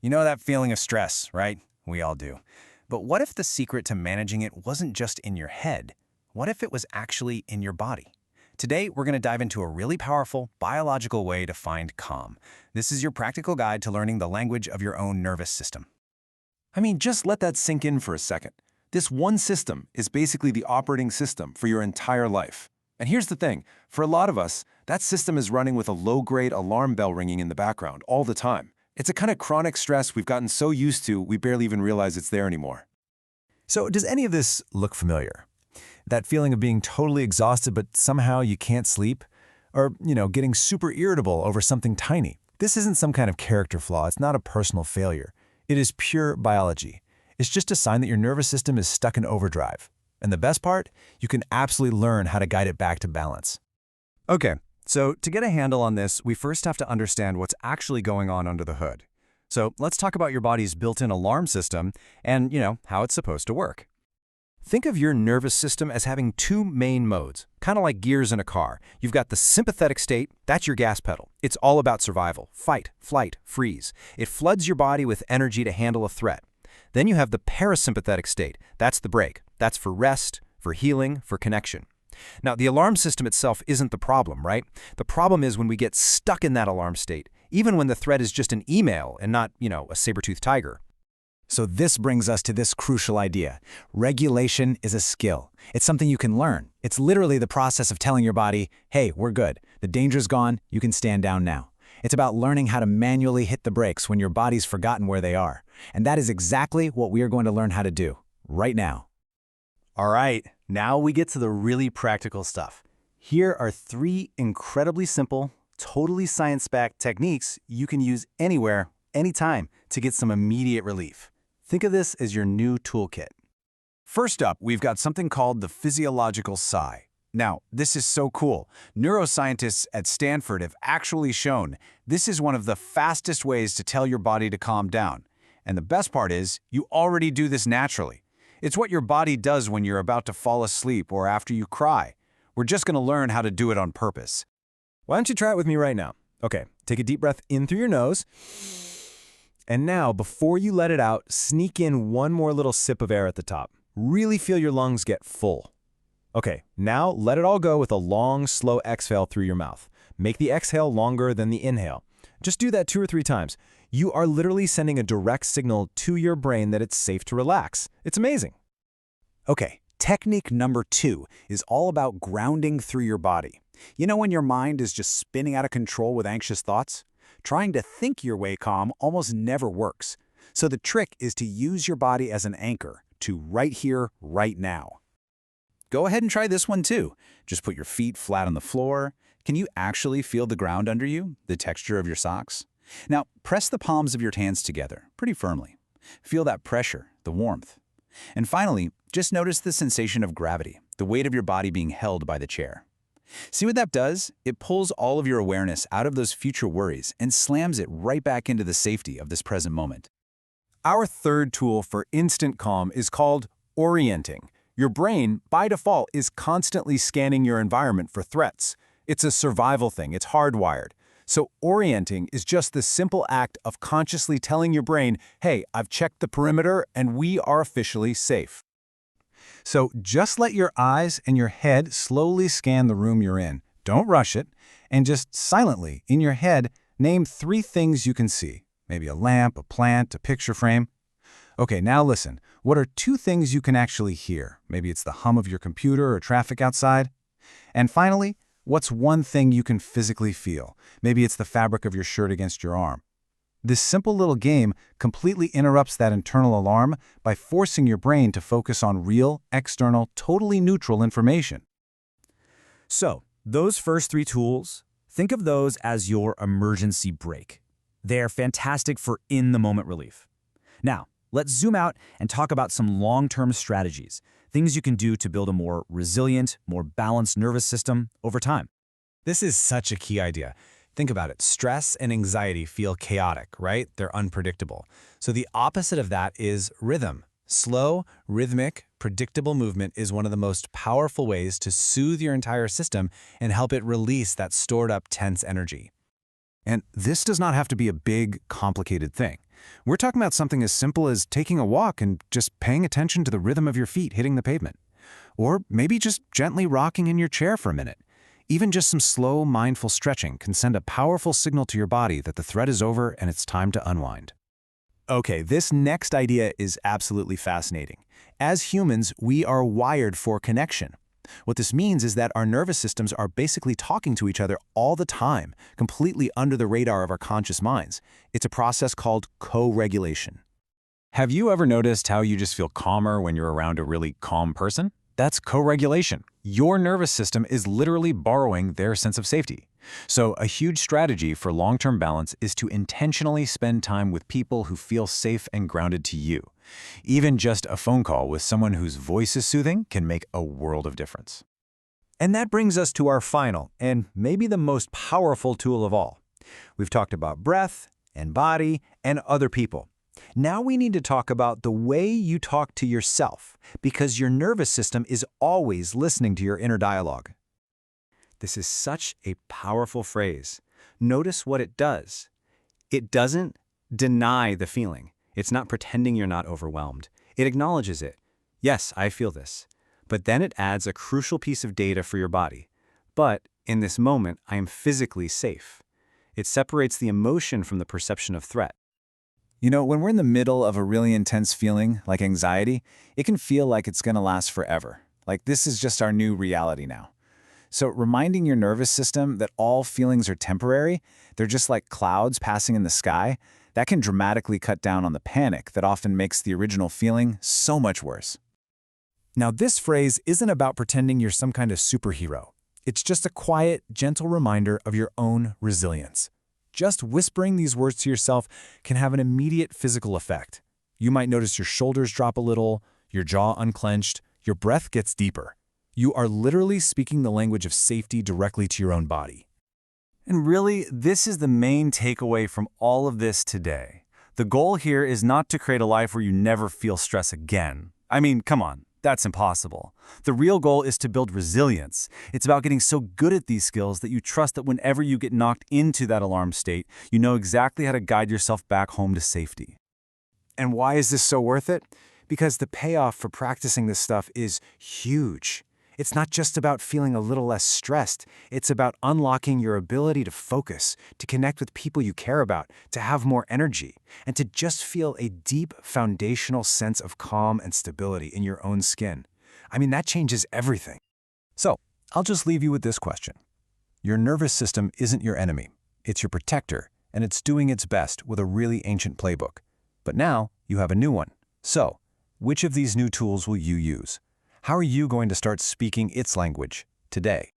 You know that feeling of stress, right? We all do. But what if the secret to managing it wasn't just in your head? What if it was actually in your body? Today, we're going to dive into a really powerful biological way to find calm. This is your practical guide to learning the language of your own nervous system. I mean, just let that sink in for a second. This one system is basically the operating system for your entire life. And here's the thing, for a lot of us, that system is running with a low-grade alarm bell ringing in the background all the time. It's a kind of chronic stress we've gotten so used to, we barely even realize it's there anymore. So does any of this look familiar? That feeling of being totally exhausted but somehow you can't sleep? Or, getting super irritable over something tiny? This isn't some kind of character flaw. It's not a personal failure. It is pure biology. It's just a sign that your nervous system is stuck in overdrive. And the best part? You can absolutely learn how to guide it back to balance. Okay, so to get a handle on this, we first have to understand what's actually going on under the hood. So let's talk about your body's built-in alarm system and, how it's supposed to work. Think of your nervous system as having two main modes, kind of like gears in a car. You've got the sympathetic state, that's your gas pedal. It's all about survival, fight, flight, freeze. It floods your body with energy to handle a threat. Then you have the parasympathetic state, that's the brake. That's for rest, for healing, for connection. Now, the alarm system itself isn't the problem, right? The problem is when we get stuck in that alarm state, even when the threat is just an email and not, a saber-toothed tiger. So this brings us to this crucial idea. Regulation is a skill. It's something you can learn. It's literally the process of telling your body, hey, we're good. The danger's gone. You can stand down now. It's about learning how to manually hit the brakes when your body's forgotten where they are. And that is exactly what we are going to learn how to do right now. All right, now we get to the really practical stuff. Here are 3 incredibly simple, totally science-backed techniques you can use anywhere, anytime, to get some immediate relief. Think of this as your new toolkit. First up, we've got something called the physiological sigh. Now, this is so cool. Neuroscientists at Stanford have actually shown this is one of the fastest ways to tell your body to calm down. And the best part is, you already do this naturally. It's what your body does when you're about to fall asleep or after you cry. We're just going to learn how to do it on purpose. Why don't you try it with me right now? Okay, take a deep breath in through your nose. And now, before you let it out, sneak in one more little sip of air at the top. Really feel your lungs get full. Okay, now let it all go with a long, slow exhale through your mouth. Make the exhale longer than the inhale. Just do that 2 or 3 times. You are literally sending a direct signal to your brain that it's safe to relax. It's amazing. Okay, technique number 2 is all about grounding through your body. You know when your mind is just spinning out of control with anxious thoughts? Trying to think your way calm almost never works. So the trick is to use your body as an anchor to right here, right now. Go ahead and try this one too. Just put your feet flat on the floor. Can you actually feel the ground under you, the texture of your socks? Now, press the palms of your hands together, pretty firmly. Feel that pressure, the warmth. And finally, just notice the sensation of gravity, the weight of your body being held by the chair. See what that does? It pulls all of your awareness out of those future worries and slams it right back into the safety of this present moment. Our third tool for instant calm is called orienting. Your brain, by default, is constantly scanning your environment for threats. It's a survival thing. It's hardwired. So orienting is just the simple act of consciously telling your brain, hey, I've checked the perimeter and we are officially safe. So just let your eyes and your head slowly scan the room you're in. Don't rush it. And just silently, in your head, name 3 things you can see. Maybe a lamp, a plant, a picture frame. Okay, now listen. What are 2 things you can actually hear? Maybe it's the hum of your computer or traffic outside. And finally, what's 1 thing you can physically feel? Maybe it's the fabric of your shirt against your arm. This simple little game completely interrupts that internal alarm by forcing your brain to focus on real, external, totally neutral information. So, those first 3 tools, think of those as your emergency brake. They're fantastic for in-the-moment relief. Now, let's zoom out and talk about some long-term strategies, things you can do to build a more resilient, more balanced nervous system over time. This is such a key idea. Think about it. Stress and anxiety feel chaotic, right? They're unpredictable. So the opposite of that is rhythm. Slow, rhythmic, predictable movement is one of the most powerful ways to soothe your entire system and help it release that stored up tense energy. And this does not have to be a big, complicated thing. We're talking about something as simple as taking a walk and just paying attention to the rhythm of your feet hitting the pavement. Or maybe just gently rocking in your chair for a minute. Even just some slow, mindful stretching can send a powerful signal to your body that the threat is over and it's time to unwind. Okay, this next idea is absolutely fascinating. As humans, we are wired for connection. What this means is that our nervous systems are basically talking to each other all the time, completely under the radar of our conscious minds. It's a process called co-regulation. Have you ever noticed how you just feel calmer when you're around a really calm person? That's co-regulation. Your nervous system is literally borrowing their sense of safety. So a huge strategy for long-term balance is to intentionally spend time with people who feel safe and grounded to you. Even just a phone call with someone whose voice is soothing can make a world of difference. And that brings us to our final, and maybe the most powerful tool of all. We've talked about breath and body and other people. Now we need to talk about the way you talk to yourself, because your nervous system is always listening to your inner dialogue. This is such a powerful phrase. Notice what it does. It doesn't deny the feeling. It's not pretending you're not overwhelmed. It acknowledges it. Yes, I feel this. But then it adds a crucial piece of data for your body. But in this moment, I am physically safe. It separates the emotion from the perception of threat. You know, when we're in the middle of a really intense feeling, like anxiety, it can feel like it's going to last forever. Like this is just our new reality now. So reminding your nervous system that all feelings are temporary, they're just like clouds passing in the sky, that can dramatically cut down on the panic that often makes the original feeling so much worse. Now, this phrase isn't about pretending you're some kind of superhero. It's just a quiet, gentle reminder of your own resilience. Just whispering these words to yourself can have an immediate physical effect. You might notice your shoulders drop a little, your jaw unclenched, your breath gets deeper. You are literally speaking the language of safety directly to your own body. And really, this is the main takeaway from all of this today. The goal here is not to create a life where you never feel stress again. I mean, come on, that's impossible. The real goal is to build resilience. It's about getting so good at these skills that you trust that whenever you get knocked into that alarm state, you know exactly how to guide yourself back home to safety. And why is this so worth it? Because the payoff for practicing this stuff is huge. It's not just about feeling a little less stressed. It's about unlocking your ability to focus, to connect with people you care about, to have more energy, and to just feel a deep foundational sense of calm and stability in your own skin. I mean, that changes everything. So, I'll just leave you with this question. Your nervous system isn't your enemy. It's your protector, and it's doing its best with a really ancient playbook. But now, you have a new one. So, which of these new tools will you use? How are you going to start speaking its language today?